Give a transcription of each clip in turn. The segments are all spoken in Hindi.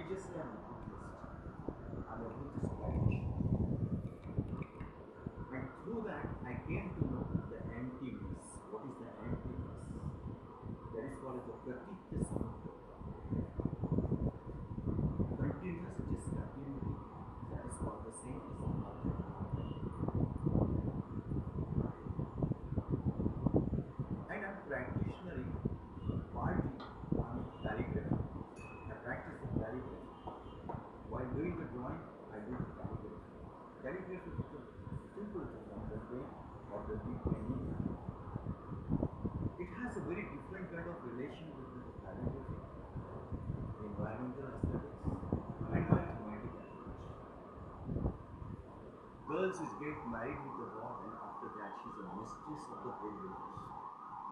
religiously I'm a Buddhist. I'm a Buddhist practitioner. And through that, I came to know the emptiness. What is the emptiness? That is called as the Pratitya Samuddha. Continuous discontinuity. That is called the same as the Advaita. And I'm practitioning partly, I'm a calligrapher. I practice the calligraphy. While doing the drawing, I do the calligraphy. Calligraphy is a simple thing on the pen or the big penny. It has a very different kind of relation with the calligraphy, environmental aesthetics, and mathematical approach. Girls which get married with the rod, and after that she's a mistress of the whole village.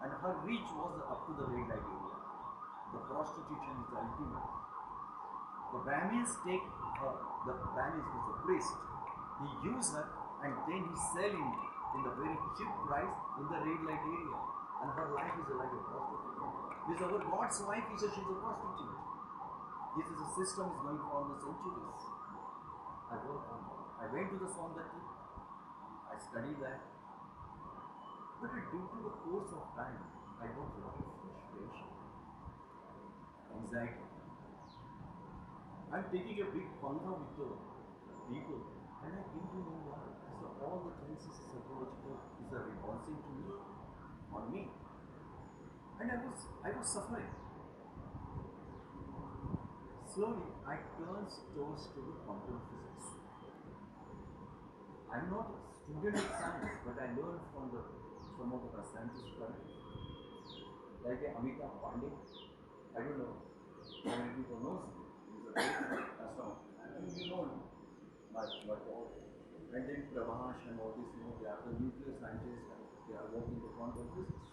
And her reach was up to the red light area. The prostitution is the ultimate. The Brahmins take her, the Brahmins is a priest. He uses her and then he sells in the very cheap price in the red light area. And her life is like a prostitute. This our God's wife is she's a prostitute. This is a system is going on the centuries. I work on that. I went to the Saundatti. I studied that. But due to the course of time, I got a lot of frustration, anxiety. I'm taking a big panga with the people, and I came to know why. So all the things is psychological is a repulsing to me, on me. And I was suffering. Slowly, I turned towards to the quantum physics. I'm not a student of science, but I learned from some of the scientists like Amitabh Pandey. I don't know how many people know him. He's a very astronaut. You know him. But and then Prabhash and all this, they are the nuclear scientists and they are working the quantum physics.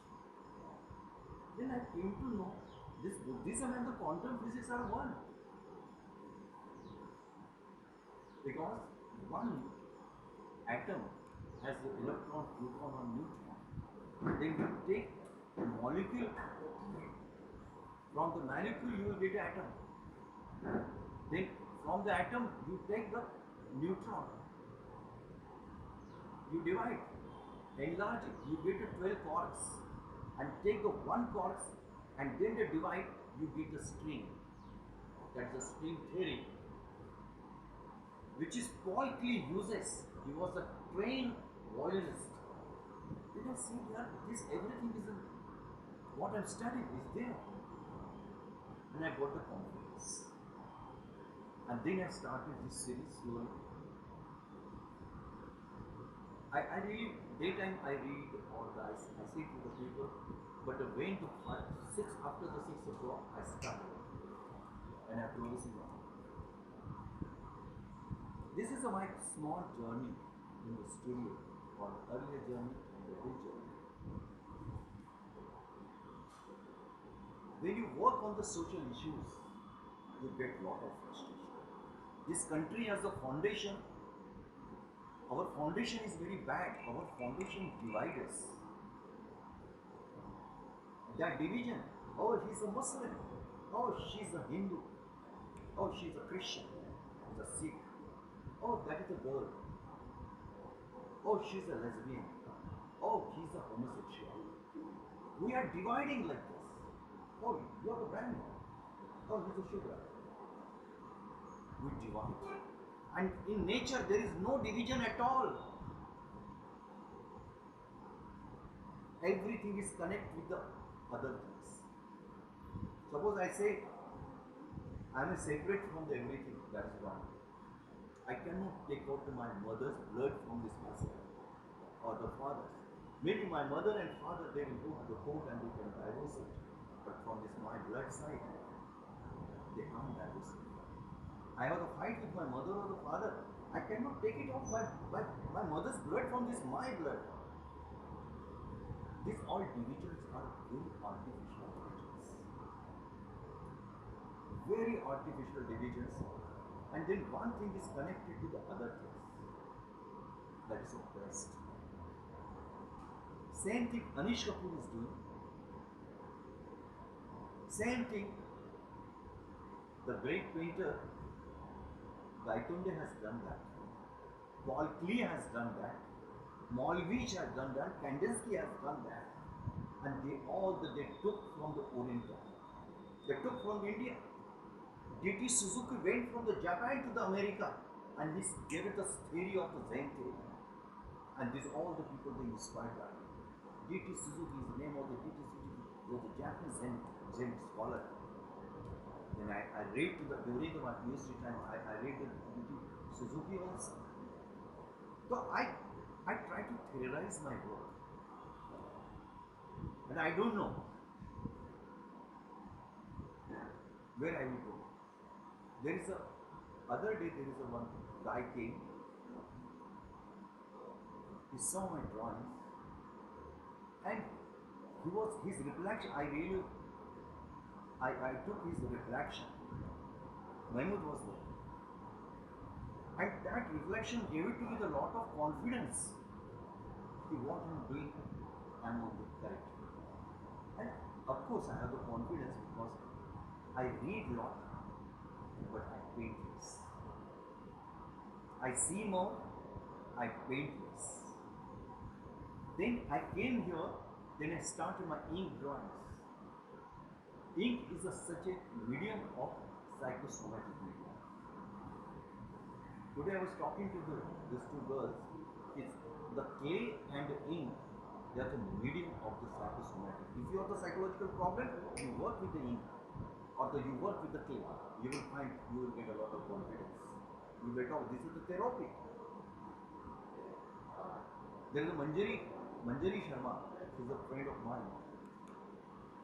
Then I came to know this Buddhism and the quantum physics are one. Because one atom has the electron, proton, and neutron. Then you take a molecule, from the molecule you will get an atom. Then from the atom you take the neutron. You divide, enlarge it, you get a 12 quarks. And take the one quarks and then the divide, you get the string. That's the string theory. Which is Paul Klee uses. He was a trained violinist. Did I see here? This everything is what I'm studying is there. And I got the confidence. And then I started this series slowly. I really, daytime I read or I say to the people, but when the 6 after the 6 o'clock I start and I'm closing on. This is my small journey in the studio, or earlier journey and the big journey. When you work on the social issues, you get a lot of frustration. This country has a foundation. Our foundation is very bad. Our foundation divides us. That division, oh, he's a Muslim. Oh, she's a Hindu. Oh, she's a Christian. He's a Sikh. Oh, that is a girl. Oh, she's a lesbian. Oh, he's a homosexual. We are dividing like this. Oh, you're a Brahmin. Oh, he's a Shudra. We divide. And in nature, there is no division at all. Everything is connected with the other things. Suppose I say, I am separate from the everything, that is one. I cannot take out my mother's blood from this vessel, or the father's. Maybe my mother and father, they will go to the court and they can divorce it. But from this my blood side, they can't divorce it. I have a fight with my mother or the father. I cannot take it off my mother's blood from this my blood. These all divisions are very artificial divisions. Very artificial divisions. And then one thing is connected to the other things. That is oppressed. Same thing Anish Kapoor is doing. Same thing The great painter Gaitonde has done that. Paul Klee has done that. Malevich has done that. Kandinsky has done that. And they took from the Orient. They took from India. D.T. Suzuki went from the Japan to the America and he gave it the theory of the Zen theory. And these all the people they inspired by. D.T. Suzuki is the name of the D.T. Suzuki was a Japanese Zen scholar. Then I read during my PhD time, I read the D.T. Suzuki also. So I try to theorize my work. And I don't know where I will go. There is other day there is one guy came. He saw my drawings and his reflection. I took his reflection. Mahmood was there. And that reflection gave it to me a lot of confidence. What I'm doing, I'm on the correct. And of course I have the confidence because I read a lot, but I paint less. I see more, I paint less. Then I came here, then I started my ink drawings. Ink is such a medium of psychosomatic medium. Today I was talking to these two girls. It's the clay and the ink, they are the medium of the psychosomatic. If you have the psychological problem, you work with the ink or you work with the clay. You will find you will get a lot of confidence. You will talk, this is the therapy. There is a Manjari Sharma, she is a friend of mine.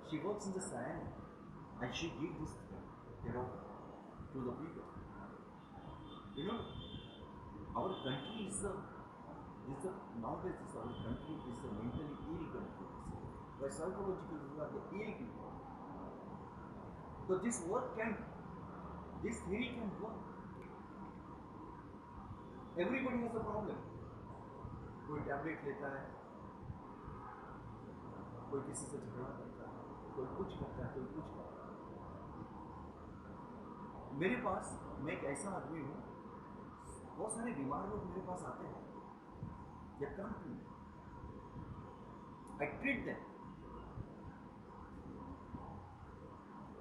She works in the science and she gives this therapy to the people. You know, our country nowadays our country is a mentally ill country. By psychological we are the ill people. So this theory can work. Everybody has a problem. कोई टैबलेट लेता है, कोई किसी से झगड़ा करता है, कोई कुछ करता है, कोई कुछ करता है। मेरे पास मैं एक ऐसा आदमी हूँ, बहुत सारे बीमार लोग मेरे पास आते हैं, they come to me, I treat them.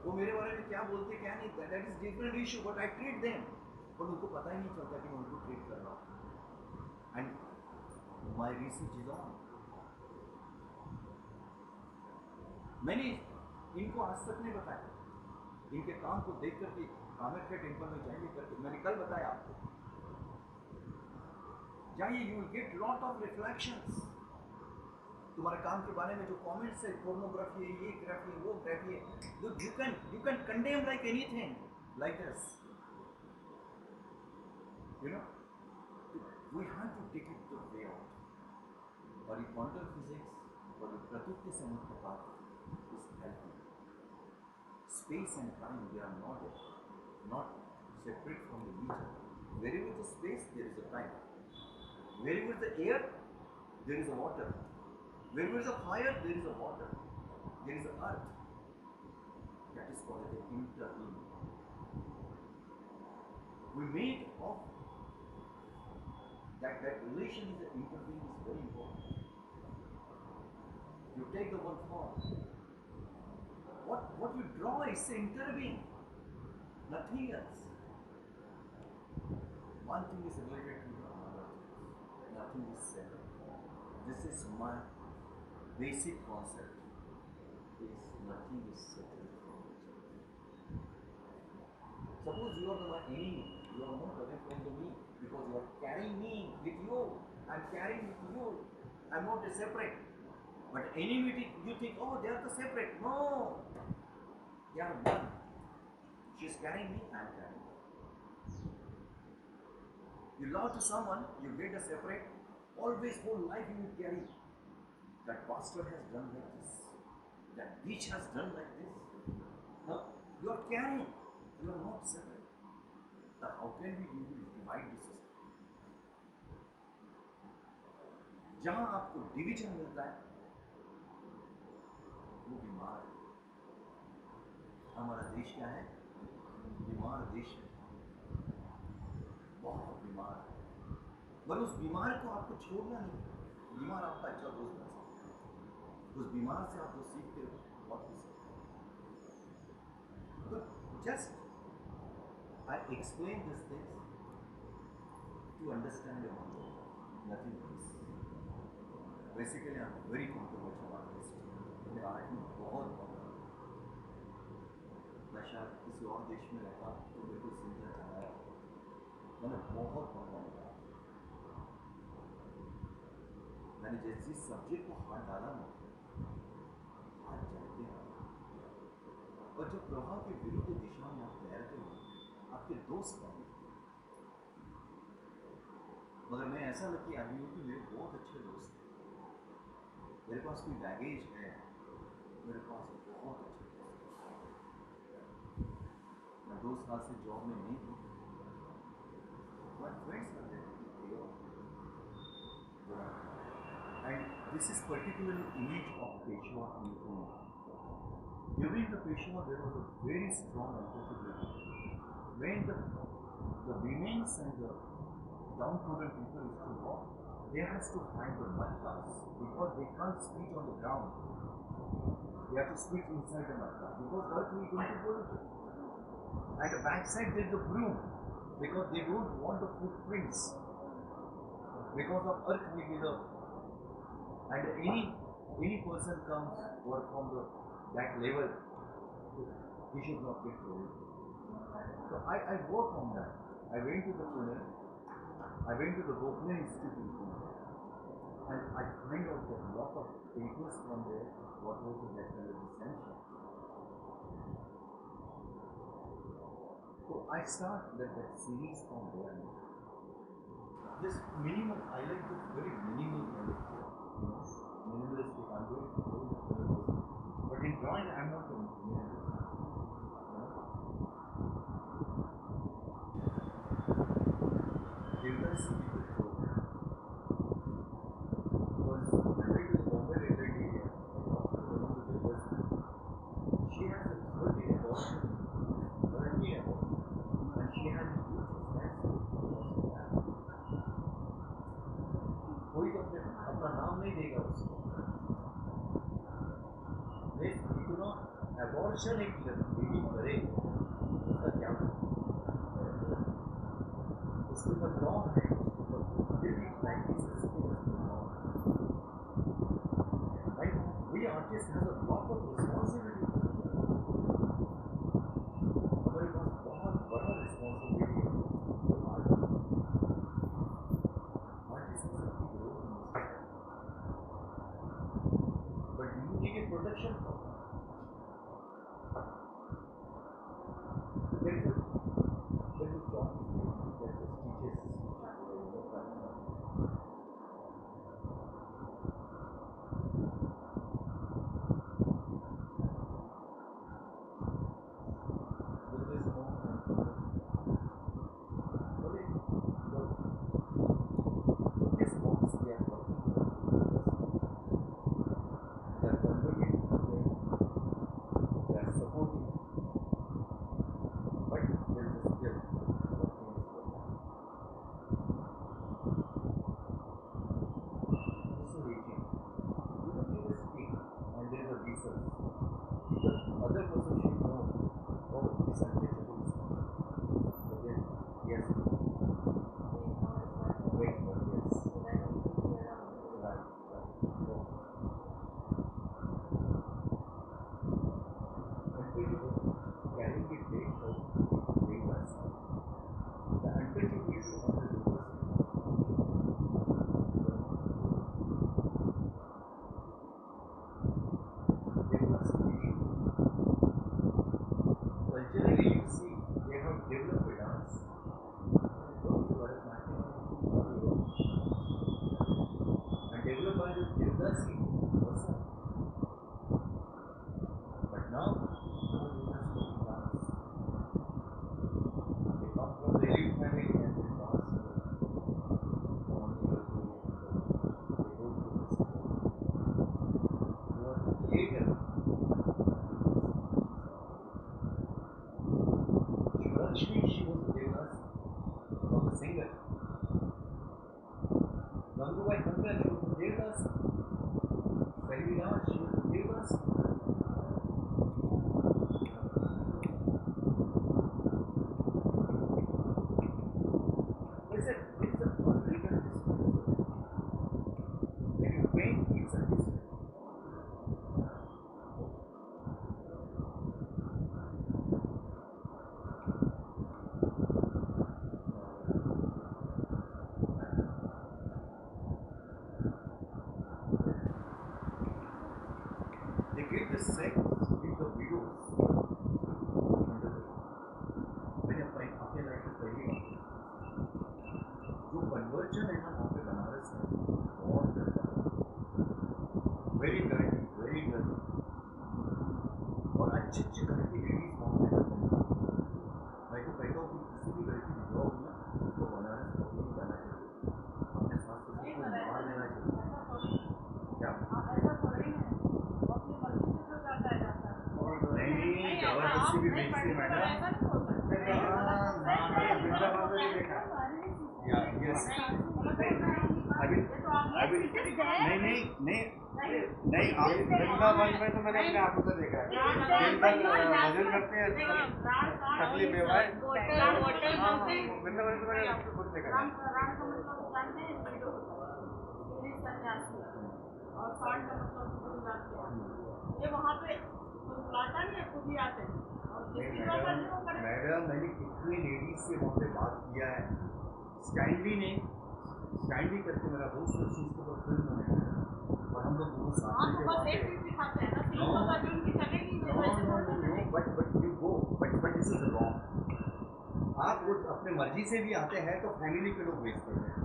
वो मेरे बारे में क्या बोलते क्या नहीं, that is different issue, but I treat them. पर उनको पता ही नहीं चलता कि मैं उनको ट्रीट कर रहा हूँ. And my research is on. मैंने इनको आज तक नहीं बताया, इनके काम को देख करके कामेर टेम्पल में जाइए करके मैंने कल बताया आपको. जाइए, you will get lot of reflections. तुम्हारे काम के बारे में जो कमेंट्स है, पोर्नोग्राफी है, ये ग्राफी है, वो ग्राफी है, you can condemn like anything like this. You know, we have to take it the way out. और ये क्वांटम फिजिक्स और ये प्रकृति से मुक्त बात is helping. Space and time, they are not separate from each other. Wherever the space, there is a time. Wherever the air, there is a water. Wherever is a fire, there is a water. There is a earth. That is called the interbeing. We made of that relation is the interbeing is very important. You take the one form. What you draw is the interbeing, nothing else. One thing is related to another. Nothing is separate. This is my basic concept. Is nothing is separate from each other. Suppose you are my enemy, you are not away from me because you are carrying me with you. I am carrying with you. I am not a separate. But enemy, you think, oh, they are the separate. No, they are one. She is carrying me, I am carrying her. You love to someone, you get a separate. Always whole life you will carry. That pastor has done like this. That beach has done like this. Now, you are carrying. You are not separate. Now, how can we divide this system? जहाँ आपको डिवीजन मिलता है, वो बीमार है. हमारा देश क्या है? बीमार देश है, बहुत बीमार है, मगर उस बीमार को आपको छोड़ना नहीं। बीमार आपका अच्छा दोस्त बन सकता है, उस बीमार से आप जो सीखते हो बहुत कुछ सीखते हो। तो just I explain this things to understand your mind, nothing else. Basically I am very controversial artist, मेरे आर्ट में बहुत मैं शायद किसी और देश में रहता तो बिल्कुल सिंगर चलाया, मैंने बहुत परफॉर्म किया। मैंने जैसे सब्जेक्ट को हाथ डाला ना, हाथ चलते हैं। और जब प्रभाव के विरुद्ध दिशा में आप तैरते हो, आपके दोस्त बने। मगर मैं ऐसा लकी आदमी हूँ कि मेरे बहुत अच्छे दोस्त हैं, मेरे पास कोई बैगेज है, मेरे पास बहुत अच्छे दोस्त हैं। मैं 2 साल से जॉब में नहीं हूँ, but friends are there to care. And this is particularly image of Peshwa in Pune. During the Peshwa, there was a very strong empathy. When the remains and the downtrodden people used to walk, they has to find the mud cars because they can't spit on the ground. They have to spit inside the mud car because the earth will going to pollute it. At the backside there is the broom because they don't want the footprints because of earth will be the, and any person comes or from the that level, he should not get killed. So I work on that. I went to the Pune, I went to the Gokhale Institute in Pune, and I find out that a lot of papers from there, what was the death and the dissension. So I start that series from there. This minimal, I like this very minimal kind of, minimalistic. I'm very minimalist. But in drawing, I'm not a minimalist. Devdas is the code. Because I went to the Bombay Railway area, I talked to one of the Devdas. She has a 30 abortion, currently abortion, and she has a huge expense because of that. कोई तो अपना नाम नहीं देगा उसको। इतना एबॉर्शन एक लेडी करे, उसका क्या उसके ऊपर लॉ है, उसके ऊपर फिर भी practice right. We artist has a lot of responsibility, हमारे पास बहुत बड़ा रिस्पॉन्सिबिलिटी है जो आर्टिस्ट सबकी ग्रोथ है, but you need a protection for there is a talk that the teachers with this home and this box they are working on, they are converting to them, they are supporting, but there is a skill working as well. So rating, you don't give a stick and there is a research. The other person should know, oh, this untouchable is not. But then, yes, wait for yes. Right. So, untouchable, carrying it weight out, weight us. The untouchability of the diversity. Culturally, you see, they have developed a dance. And developed by the Devdasi person. But now, no Devdasi dance. They come from the elite family and they dance on the they go to the school. Who are later. she was Devdas, was a singer. Gangubai Thakkar, she was Devdas. Sarila, she was Devdas. It's a unwritten history. When you paint, it's a history. They give the sex with the widows under the law. मैंने अपने लाइफ में पहली जो कन्वर्जन है ना वहाँ पे बनारस में बहुत गंदा, वेरी डर्टी और अच्छे घर की लेडीज वहाँ पे रहते हैं। मैं तो कहता हूँ कि किसी भी घर की विधवा हो ना उसको बनारस कभी नहीं जाना चाहिए, अपने सास ससुर को मार देना चाहिए। क्या नहीं जबरदस्ती भी बेचती है मैडम। नहीं आप वृंदावन में तो मैंने अपने आंखों से देखा है, दिन भर भजन करते हैं, तकलीफ में भाई वृंदावन तो मैंने खुद देखा है। और साठ का मतलब ये वहाँ पे बुलाता नहीं है, खुद ही आते हैं। मैडम मैंने कितनी लेडीज से वहाँ पे बात किया है। स्टैंडली करके मेरा दोस्त उस चीज़ के ऊपर फिल्म बनाया और हम लोग दोनों साथ में बट दिस इज रॉन्ग। आप वो अपने मर्जी से भी आते हैं तो फैमिली के लोग वेस्ट करते हैं।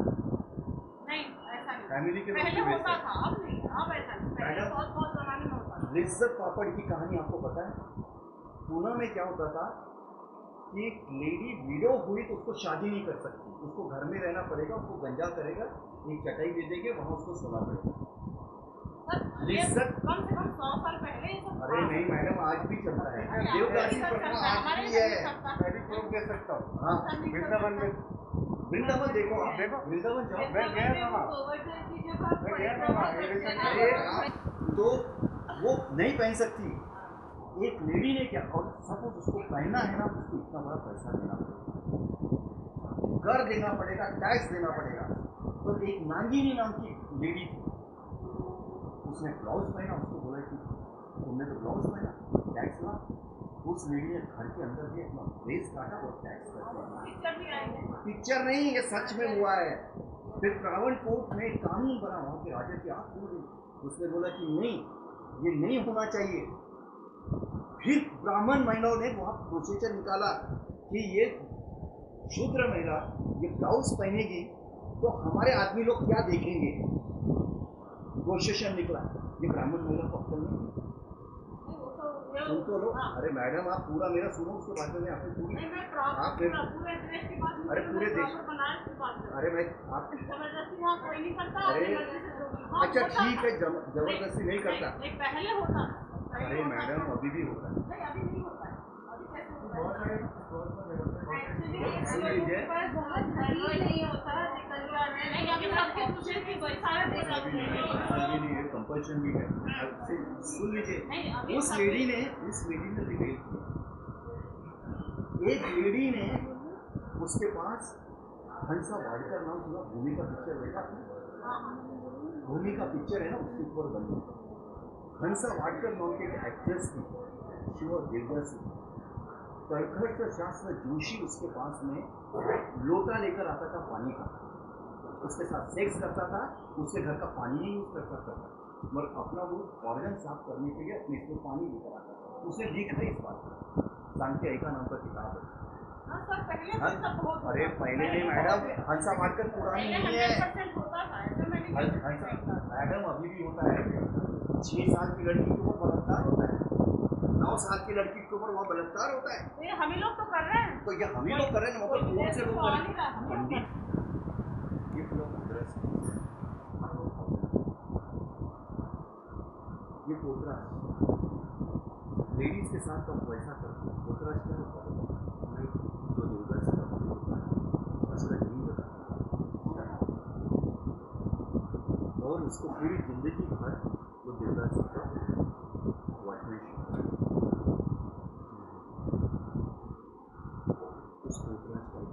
नहीं ऐसा नहीं, फैमिली के लोग पहले होता था, अब नहीं, अब ऐसा नहीं। पहले बहुत जमाने में होता था। लिज्जत पापड़ की कहानी आपको पता है? पूना में क्या होता था कि एक लेडी विडो हुई तो उसको शादी नहीं कर सकती, उसको घर में रहना पड़ेगा, उसको गंजा करेगा, एक चटाई दे देंगे, वहाँ उसको सोना पड़ेगा। लिज्जत कम से कम 100 साल पहले ये सब। अरे नहीं मैडम आज भी चलता है, देवदासी प्रथा आज भी है। मैं भी प्रूफ दे सकता हूँ। हाँ वृंदावन में वृंदावन देखो, आप देखो वृंदावन जाओ, मैं गया था वहाँ, तो वो नहीं पहन सकती। एक लेडी ने क्या, और सपोज उसको पहनना है ना, उसको इतना बड़ा पैसा देना पड़ेगा, कर देना पड़ेगा, टैक्स देना पड़ेगा। तो एक नागिनी नाम की लेडी थी, उसने ब्लाउज पहना, उसको बोला कि तुमने तो ब्लाउज पहना, टैक्स ला। उस लेडी ने घर के अंदर भी अपना ड्रेस काटा और टैक्स कर दिया। पिक्चर नहीं, ये सच में हुआ है। फिर ट्रावनकोट में एक कानून बना, वहाँ के राजा की आँख खुल गई, उसने बोला कि नहीं ये नहीं होना चाहिए। फिर ब्राह्मण महिलाओं ने वहाँ प्रोसीजर निकाला कि ये शूद्र महिला ये ब्लाउज पहनेगी तो हमारे आदमी लोग क्या देखेंगे। प्रोसीजर निकला, ये ब्राह्मण महिला को अक्ल नहीं। सुन तो लो, अरे मैडम आप पूरा मेरा सुनो, उसके बाद में आपने पूरी आप अरे पूरे देश, अरे मैं आप अरे अच्छा ठीक है, जबरदस्ती नहीं करता। पहले होता, अरे मैडम अभी भी होता है। अभी नहीं होता है, अभी कैसे होता है? कंपल्शन भी है, सुन लीजिए। उस लेडी ने डिबेट किया, एक लेडी ने उसके पास हंसा वाडकर नाम सुना, भूमि का पिक्चर देखा, भूमि का पिक्चर है ना, उसके ऊपर बनी हंसा वाडकर नाम की एक एक्ट्रेस थी, शिव देवदासी। कर्कट शास्त्र जोशी उसके पास में लोटा लेकर आता था पानी का, उसके साथ सेक्स करता था, उसके घर का पानी नहीं यूज करता था, मगर अपना वो ऑर्गन साफ करने के लिए अपने इसमें पानी लेकर आता था। उसने लिखा है इस बात को, सांख्य एका नाम का किताब है। अरे पहले नहीं मैडम, हंसा वाडकर पुरानी नहीं है, मैडम अभी भी होता है। 6 साल की लड़की के ऊपर बलात्कार होता है, 9 साल की लड़की के ऊपर वहाँ बलात्कार होता है। ये हम ही लोग तो कर रहे हैं, तो ये हम ही लोग कर रहे हैं, मतलब कौन से लोग कर रहे हैं? पंडित ये पूरा कोतरस है, ये कोतरस लेडीज के साथ तो वैसा करते हैं। कोतरस क्या होता है? जो देवदासी का फूल होता है उसका जीवन बताता है और उसको पूरी जिंदगी भर वो देवदासी का वॉचमैनशिप उस पोतराज का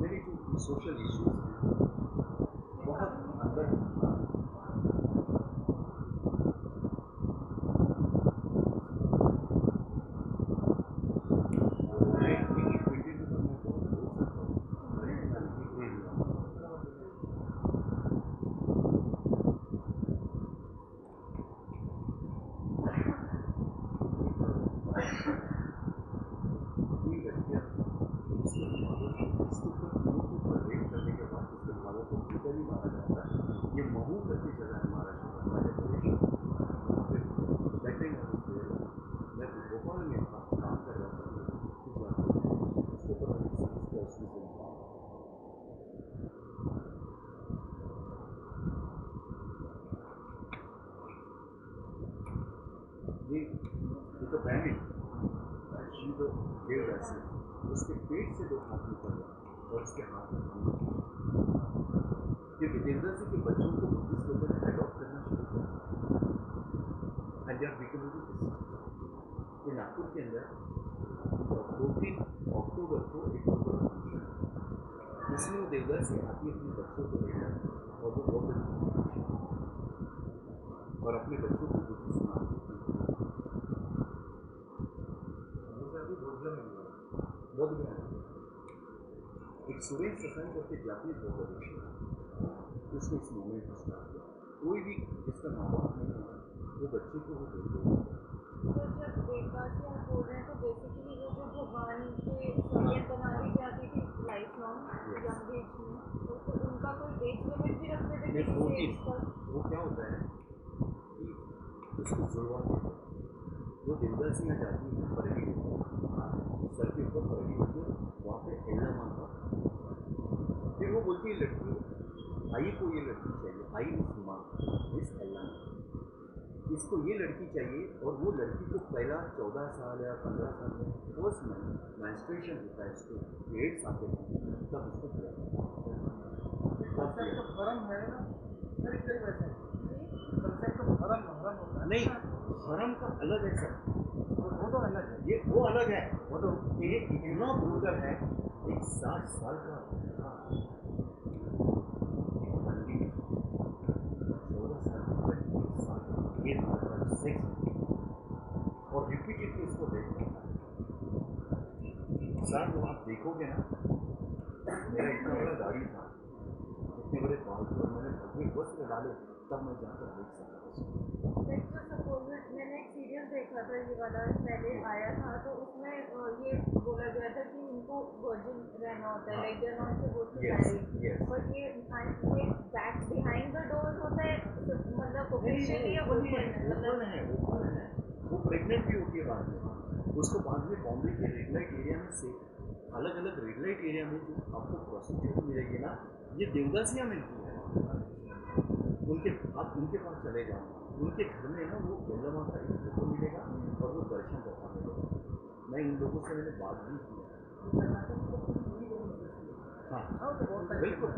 मेरे जो सोशल इश्यूज हैं बहुत अंदर ये महू करके जगह है महाराष्ट्र मध्य प्रदेश मैं भोपाल में था काम कर रहा था उसके ऊपर ये तो बैंडिट शिव देवदासी उसके पेट से दो हाथ निकल गया और उसके हाथ में क्योंकि देवदासी के बच्चों को बुद्धिस्ट लोगों ने अडॉप्ट करना शुरू किया and they are becoming Buddhist ये नागपुर के अंदर 14 अक्टूबर को एक बहुत बड़ा फंक्शन है जिसमें वो देवदासी आती है अपने बच्चों को लेकर और वो बहुत अच्छी और अपने बच्चों को बुद्धिस्ट मानती है बोध गया एक सुरेश सत्संग करके जातीय बहुत अच्छी उसने इस मूवमेंट को स्टार्ट किया कोई भी जिसका माँ बाप नहीं है वो बच्चे को वो दे दो सर जब देवदासी आप बोल रहे हैं तो बेसिकली वो जो भगवान के सरियत बना दी जाती थी लाइफ लॉन्ग यंग एज में तो उनका कोई एज लिमिट भी रखते थे किसी एज पर वो क्या होता है कि उसको जुड़वा के वो देवदासियाँ जाती हैं परेडी सर के ऊपर परेडी होती है वहाँ पे एल्ला माँ का फिर वो बोलती है लड़की आई को ये लड़की चाहिए आई इस माँ इस एल्ला इसको ये लड़की चाहिए और वो लड़की को पहला 14 साल या 15 साल में फर्स्ट मेंस्ट्रुएशन होता है इसको पेरियड्स आते हैं तब इसको हरम है ना वैसे कंसेप्ट हरम हरम होता है नहीं हरम का अलग है सर वो तो अलग है ये वो अलग है वो तो ये इतना ब्रूटल है एक 60 साल का था 14 साल ये सेक्स और रिपीटेडली इसको देखना सर वो आप देखोगे ना मेरा इतना बड़ा गाड़ी था इतने बड़े बाल थे मैंने भगवी वस्त्र डाले तब मैं जाकर देख सकता मैंने एक सीरियल देखा था ये वाला पहले आया था तो उसमें ये बोला गया था कि इनको वर्जिन रहना होता है like they are not supposed to marry but ये बैक बिहाइंड द डोर्स होता है मतलब ऑफिशियली ओपन है वो प्रेग्नेंट भी होती है बाद में उसको बाद में बॉम्बे के रेड लाइट एरिया में से अलग अलग रेड लाइट एरिया में जो आपको प्रोस्टिट्यूट मिलेगी ना ये देवदासियाँ मिलती है उनके आप उनके पास चले जाओ उनके घर में ना वो गंगा का एक फोटो मिलेगा और वो दर्शन करता मिलेगा मैं इन लोगों से मैंने बात भी की हाँ बिल्कुल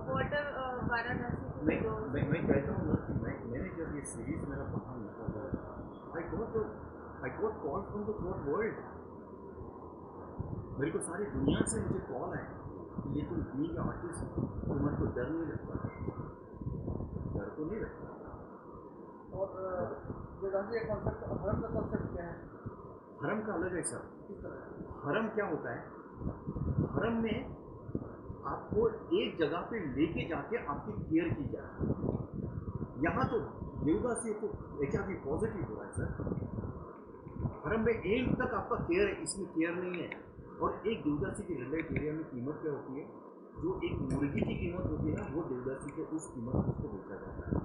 वाटर वाराणसी मैं कहता हूँ ना कि मैंने जब ये सीरीज मेरा पढ़ा निकला I got call from the third world मेरे को सारी दुनिया से मुझे कॉल है कि ये तुम बीइंग आर्टिस्ट तुम्हारे को डर नहीं लगता डर तो नहीं लगता और देवदासी का कॉन्सेप्ट हरम का कॉन्सेप्ट क्या है हरम का अलग है सर हरम क्या होता है हरम में आपको एक जगह पे लेके जाके आपकी केयर की जाए यहाँ तो देवदासी को HIV पॉजिटिव हो रहा है सर हरम में एंड तक आपका केयर है इसमें केयर नहीं है और एक देवदासी की रेड लाइट एरिया में कीमत क्या होती है जो एक मुर्गी की कीमत होती है ना वो देवदासी के उस कीमत को उसको बेचा जाता है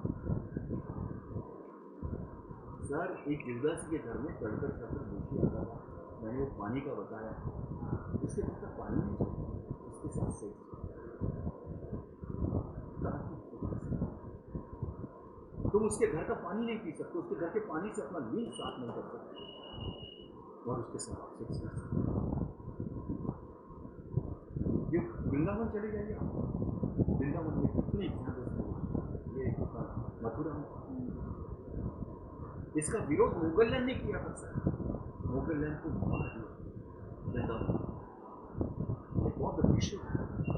सर एक देवदासी के घर में तड़कर छात्र दूसरी आता था मैंने वो पानी का बताया उसके बाद तक पानी नहीं चाहिए उसके साथ सेक्स तुम वो उसके घर का पानी नहीं पी सकते, उसके घर के पानी से अपना लिंग साफ नहीं कर सकते और उसके साथ सेक्स कर सकते। ये वृंदावन चले जाइए आप, वृंदावन में कितने एग्जाम्पल्स हैं। ये मथुरा में इसका विरोध मोगलैंड ने किया था सर, मोगलैंड को मार दिया वृंदावन। बहुत विश्व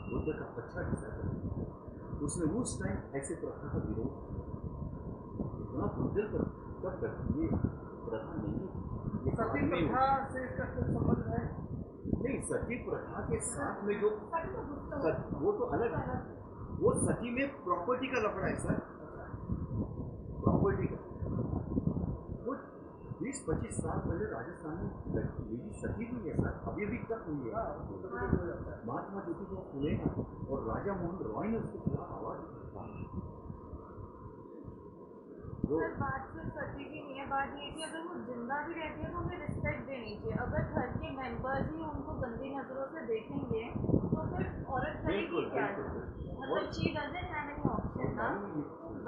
बुद्ध का अच्छा डिसाइपल, उसने उस टाइम ऐसे प्रथा का विरोध इतना बुद्ध पर तब तक ये प्रथा नहीं, ये सती प्रथा से इसका कुछ संबंध है? नहीं, सती प्रथा के साथ में जो वो तो अलग है, वो सती में प्रॉपर्टी का लफड़ा है सर, प्रॉपर्टी का। वो 20-25 साल पहले राजस्थान में लेडी सती हुई है सर, अभी भी तक हुई है। महात्मा ज्योतिबा फुले और राजा मोहन रॉय ने उसके खिलाफ आवाज उठाई। सर बात सिर्फ सती की नहीं है, बात ये कि अगर वो जिंदा भी रहती है तो हमें रिस्पेक्ट देनी चाहिए। अगर घर के मेंबर्स ही उनको गंदी नजरों से देखेंगे तो फिर औरत करेगी क्या? मतलब she doesn't have any option ना,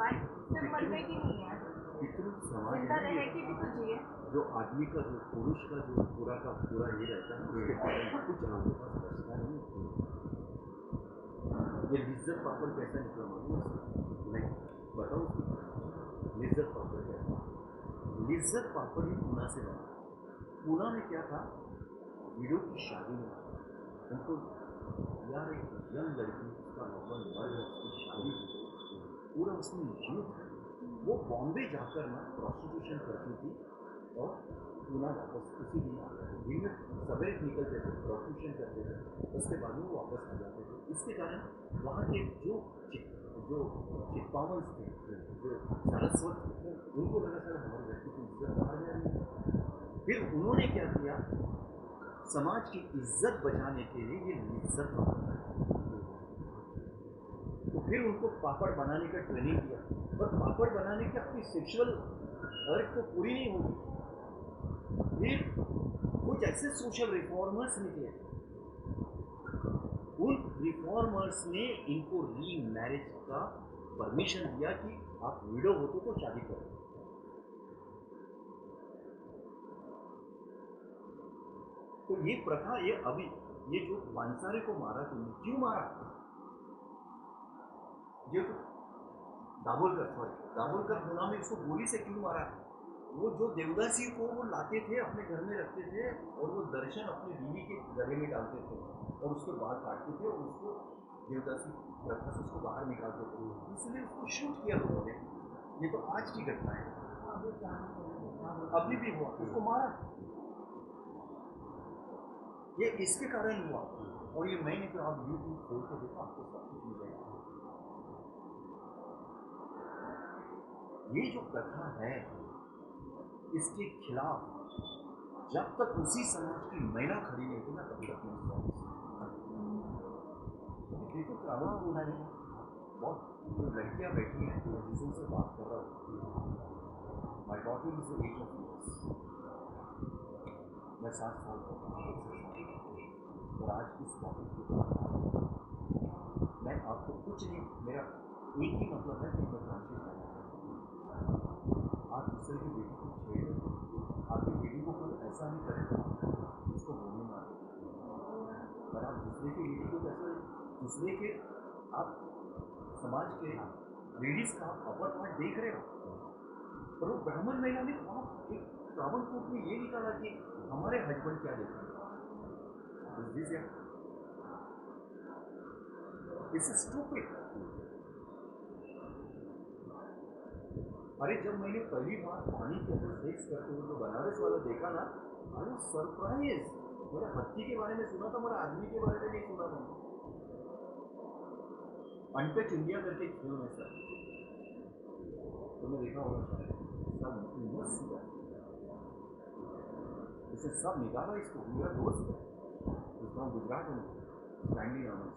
बात सिर्फ मरने की नहीं है, जिंदा रहने की भी तो जिए। जो आदमी का, जो पुरुष का जो पूरा का पूरा ये रहता है, उसके कारण कुछ आपके पास बचता नहीं। ये लिज्जत पापड़ कैसा निकला मालूम है? बताओ उसकी लिज्जत पापड़ क्या? लिज्जत पापड़ ही पूना से बना। पूना में क्या था, वीडियो की शादी में उनको यार एक यंग लड़की, उसका हस्बैंड मर गया, उसकी शादी पूरा उसमें जीव था। वो बॉम्बे जाकर ना प्रोस्टिट्यूशन करती थी और पूना वापस उसी दिन आ जाते थे। दिन में सवेरे निकलते थे, प्रोस्टिट्यूशन करते थे, उसके बाद में वो वापस आ जाते थे। इसके कारण वहाँ के जो चिप्पावंस थे, जो सारस्वत थे, उनको लगा सर हमारे व्यक्ति की इज्जत बाहर जा रही है। फिर उन्होंने क्या किया, समाज की इज्जत बचाने के लिए ये इज्जत बनाया, तो फिर उनको पापड़ बनाने का ट्रेनिंग दिया। और पापड़ बनाने की अपनी सेक्सुअल अर्थ तो पूरी नहीं होगी। फिर कुछ ऐसे सोशल रिफॉर्मर्स निकले, उन रिफॉर्मर्स ने इनको री मैरिज का परमिशन दिया कि आप विडो हो तो शादी करो। तो ये प्रथा, ये अभी ये जो पांसारे को मारा, तुमने क्यों मारा? ये तो दाभोलकर पुना में उसको गोली से क्यों मारा? वो जो देवदासी को वो लाते थे, अपने घर में रखते थे और वो दर्शन अपनी बीवी के गले में डालते थे और उसके बाल काटते थे और उसको देवदासी प्रथा से उसको बाहर निकालते थे, इसलिए उसको शूट किया लोगों ने। ये तो आज की घटना है, अभी भी हुआ, उसको मारा। ये इसके कारण हुआ। और ये मैंने तो आप यूट्यूब खोल के देखा, आपको सब कुछ मिल जाएगा। ये जो प्रथा है, इसके खिलाफ जब तक उसी समाज की महिला खड़ी नहीं थी ना, तब तक नहीं। देखो त्रावणकोर में बहुत लड़कियां बैठी हैं जिससे से बात कर रहा हूँ। My daughter is the age of years, मैं 7 साल का और आज इस टॉपिक के बाद मैं आपको कुछ नहीं, मेरा एक ही मतलब है कि मैं कॉन्शियस रहना चाहता। आप दूसरे की बेटी को छेड़े, आपकी बेटी को कोई ऐसा नहीं करेगा उसको गोली मार दे। पर आप दूसरे की बेटी को कैसे, दूसरे के आप समाज के लेडीज का अपर पार्ट देख रहे हो। पर वो ब्राह्मण महिला ने आप एक त्रावणकोर में ये निकाला कि हमारे हस्बैंड क्या देखेंगे। This is stupid. अरे जब मैंने पहली बार पानी के अंदर सेक्स करते हुए जो बनारस वाला देखा ना, अरे सरप्राइज। मेरा हत्ती के बारे में सुना था, मेरा आदमी के बारे में नहीं सुना था। अनटच इंडिया करके एक फिल्म है सर, तुमने देखा होगा शायद। सब मस्त है, इसे सब निकाला। इसको मेरा दोस्त है, उसका गुजरात में स्टैंडली नाम है,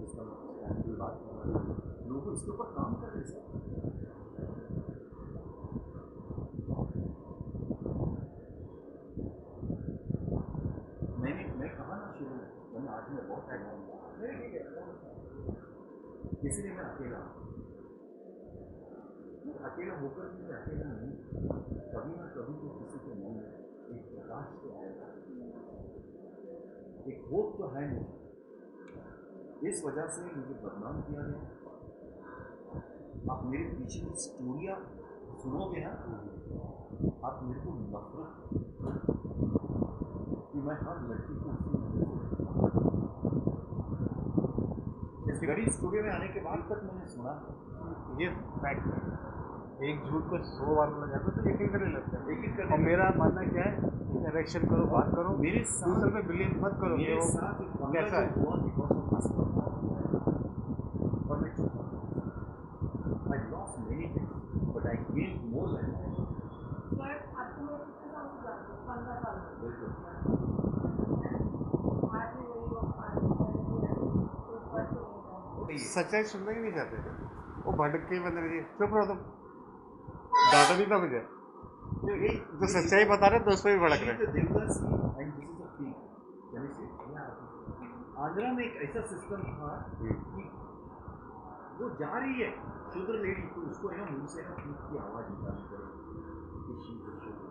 जिसका स्टैंडली बात कर रहा है, लोग इसके ऊपर काम कर रहे हैं। मैं कहा ना शुरू मैंने आज में बहुत टाइम नहीं, ठीक है, इसलिए मैं अकेला। अकेला होकर भी मैं अकेला नहीं, कभी ना कभी तो किसी के मन में एक प्रकाश तो आएगा, एक होप तो है मुझे। इस वजह से मुझे बदनाम किया गया। आप मेरे पीछे की स्टोरियाँ सुनोगे ना, आप मेरे को नफरत कि मैं हर लड़की को उसी नजर से देखता हूँ। इस गरीब स्टूडियो में आने के बाद तक मैंने सुना ये फैक्ट है, एक झूठ को 100 बार बोला जाता है तो यकीन करने लगता है। एक एक और मेरा मानना क्या है, इंटरेक्शन करो, बात करो, मेरे साथ दूसरे पे बिलीव मत करो कि मेरे वो साथ एक पंगा कैसा है। जो हुआ बिकॉज ऑफ दिस और मैं चुप हो गया। I lost many things, but I gained more than that. पर आपको मैं कितने साल से जानती हूँ? 15 साल से। बिल्कुल। आज भी वही लोग आज भी कोई फर्क नहीं था। सच्चाई सुनना ही नहीं चाहते, वो भटक के बंद रही, चुप रहो तुम, डांटा नहीं था मुझे, जो सच्चाई बता रहे तो उस पर भी भड़क रहे। Devadasi and this is a peak. Can you say Andhra में एक ऐसा सिस्टम था कि वो जा रही है शूद्र लेडी, तो उसको है ना मुंह से ना पीक की आवाज निकालनी पड़ेगी कि शी इज शूद्र,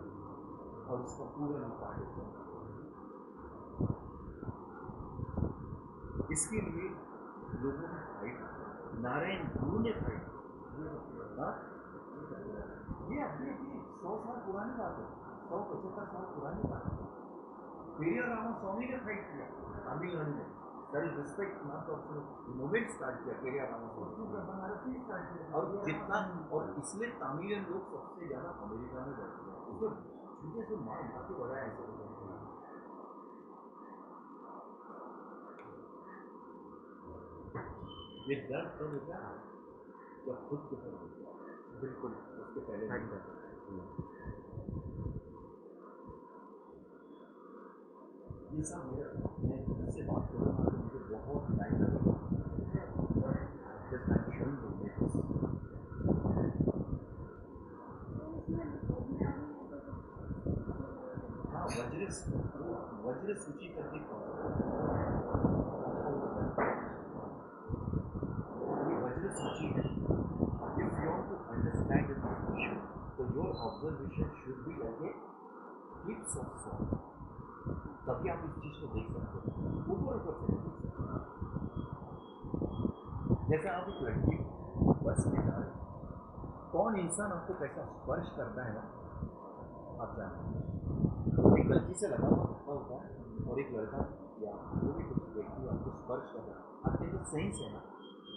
और उसका पूरा निकाल देता है। इसके लिए लोगों ने फाइट, नारायण गुरु ने फाइट। ये अभी 100 साल पुरानी बात है, 175 साल पुरानी बात है। पेरियार रामास्वामी ने फाइट किया तमिलनाडु में, सेल्फ रिस्पेक्ट नाम का मूवमेंट स्टार्ट किया पेरियार रामास्वामी, और जितना, और इसलिए तमिलियन लोग सबसे ज्यादा अमेरिका में बैठते हैं, उसको छूटे से मार मार के बढ़ाया ऐसे। ये दर्द कब होता है जब खुद के ऊपर होता है, बिल्कुल उसके पहले नहीं होता। ये सब मेरा, मैं इससे बात करूँगा तो मुझे बहुत टाइम लगेगा। Just I am showing you this. हाँ, वज्र सूची करके ये वज्र सूची है। If you want to understand this issue, so your observation should be like a clips of song. तभी आप इस चीज को देख सकते हो, ऊपर ऊपर से नहीं देख सकते। जैसे आप एक लड़की बस में जा रहे हो, कौन इंसान आपको कैसा स्पर्श करता है ना, आप जानते हैं। एक गलती से लगा हुआ धक्का होता है और एक लड़का या जो भी कुछ व्यक्ति आपको स्पर्श कर रहा है, आपके जो सेंस है ना,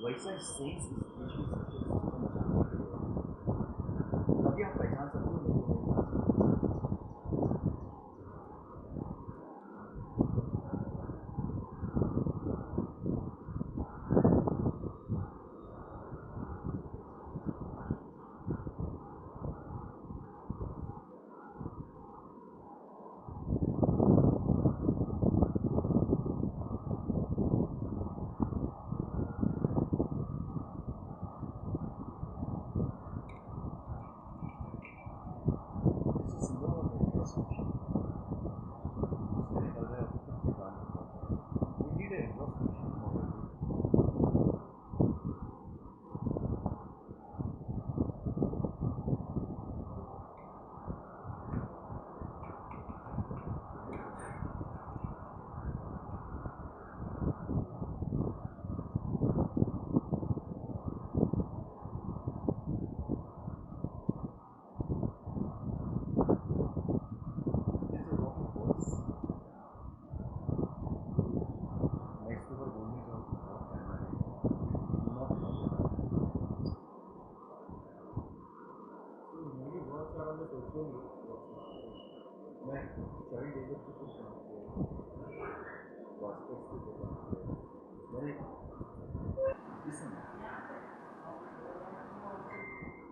वैसा सेंस इस चीज की सिस्टम जानने के लिए, तभी आप पहचान सकते हो।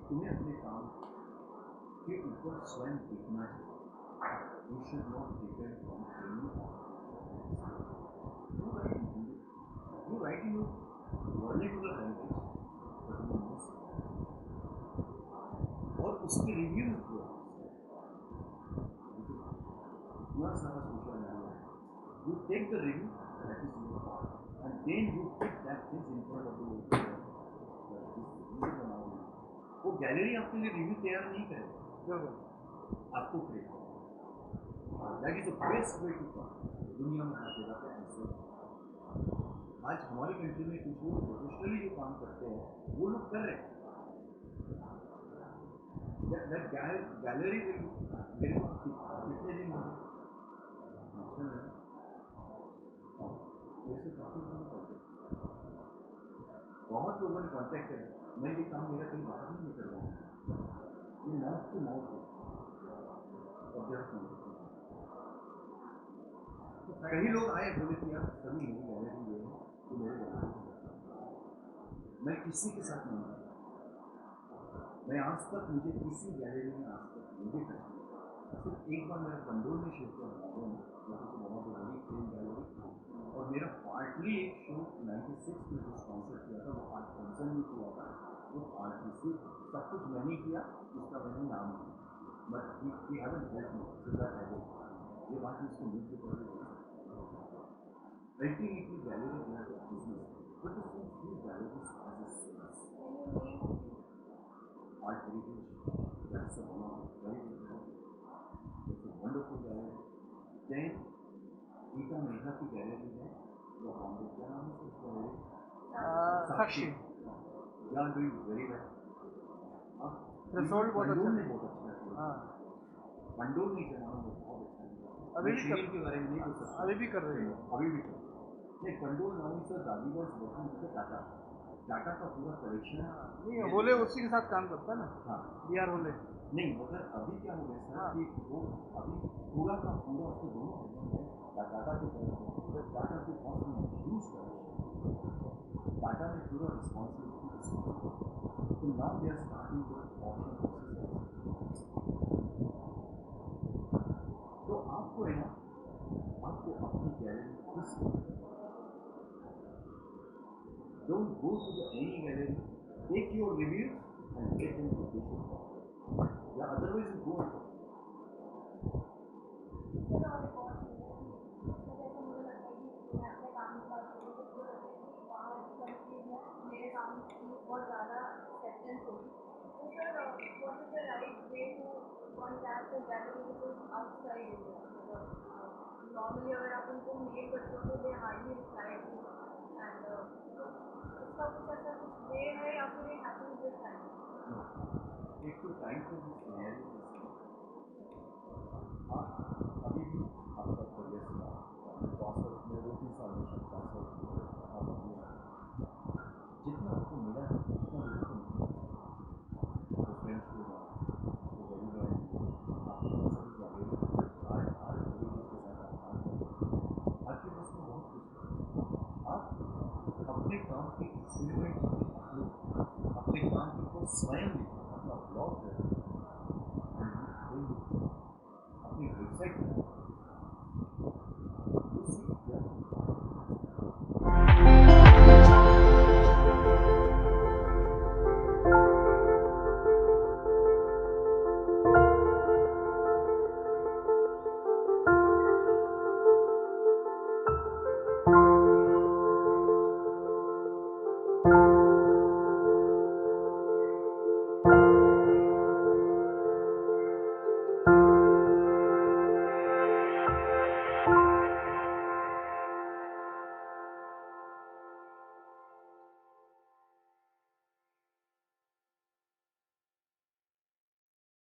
तुम्हें अपने काम के ऊपर स्वयं देखना चाहिए। You should not depend on anyone. You write in your vernacular language, but you must, और उसकी रिव्यूज दो। इतना सारा social media, you take the review, that is your part, and then you put that things in front of the वो गैलरी आपके लिए रिव्यू तैयार नहीं करेगा, बिल्कुल आपको करेगा। That is the best way to come दुनिया में हर जगह पे ऐसे। आज हमारी कंट्री में कुछ लोग प्रोफेशनली जो काम करते हैं वो लोग कर रहे हैं। गैलरी मेरे को कितने दिन हो गए काफी काम करते, बहुत लोगों ने कॉन्टेक्ट किया, मैं ये काम मेरा कहीं बाहर नहीं कर रहा हूँ, ये मौत को मौत है। तो कई लोग आए बोले कि यार सभी मेरी गैलरी ये है तो मेरे गैलरी मैं किसी के साथ नहीं हूँ, मैं आज तक मुझे किसी गैलरी में आज तक मुझे सिर्फ एक बार मेरा कंडोल में शिफ्ट किया बहुत बड़ी फिल्म गैलरी, और मेरा पार्टली एक शो 96 में जो स्पॉन्सर किया था वो आर्ट काउंसिल ने किया था, वो आर्टिस्ट सब कुछ मैंने किया, उसका मैंने नाम लिया, but he haven't help me so that I did. ये बात इसको मुझ से पहले ultimately gallery is a business, but it's not free galleries as a service. Art heritage that's a very it's a wonderful gallery. Then Geeta Megha की गैलरी है, जो हम क्या नाम है उस gallery Sakshi you are doing very well. Result बहुत अच्छा ने है। बहुत अच्छा किया, हाँ पंडोल नहीं चलाना वो बहुत अच्छा किया। अभी मैं भी शेर कर- के बारे में नहीं बोल सकता, अभी भी कर रही है। अभी भी कर नहीं। पंडोल नाउ सर दादीवर्स वर्किंग विद टाटा, टाटा का पूरा कलेक्शन नहीं होले उसी के साथ काम करता है ना, हाँ BR होले। नहीं, मगर अभी क्या हो गया सर हाँ। कि वो अभी पूरा का पूरा उसके दोनों भाइयों में टाटा की तरफ टाटा के पास में ह्यूज कलेक्शन, टाटा ने पूरा रिस्पॉन्सिबिलिटी, तो now they are starting the option process. तो आपको है ना, आपको अपनी गैलरी खुद से don't go to the any gallery, take your review and take in to या अदरवाइज यू गो चलो और एक और चीज़ है कि जैसे मुझे लगता है कि मैं अपने काम की बात करूँ तो मुझे लगता है कि बाहर की कंट्रीज में मेरे काम की बहुत ज़्यादा एक्सेप्टेंस होगी। तो sir what is the right way to contact the gallery which is outside India? मतलब नॉर्मली अगर आप उनको मेल करते हो तो they hardly reply to and इसका कुछ ऐसा कुछ वे है या फिर इट हैपेंस विद टाइम? एक तो टाइम पर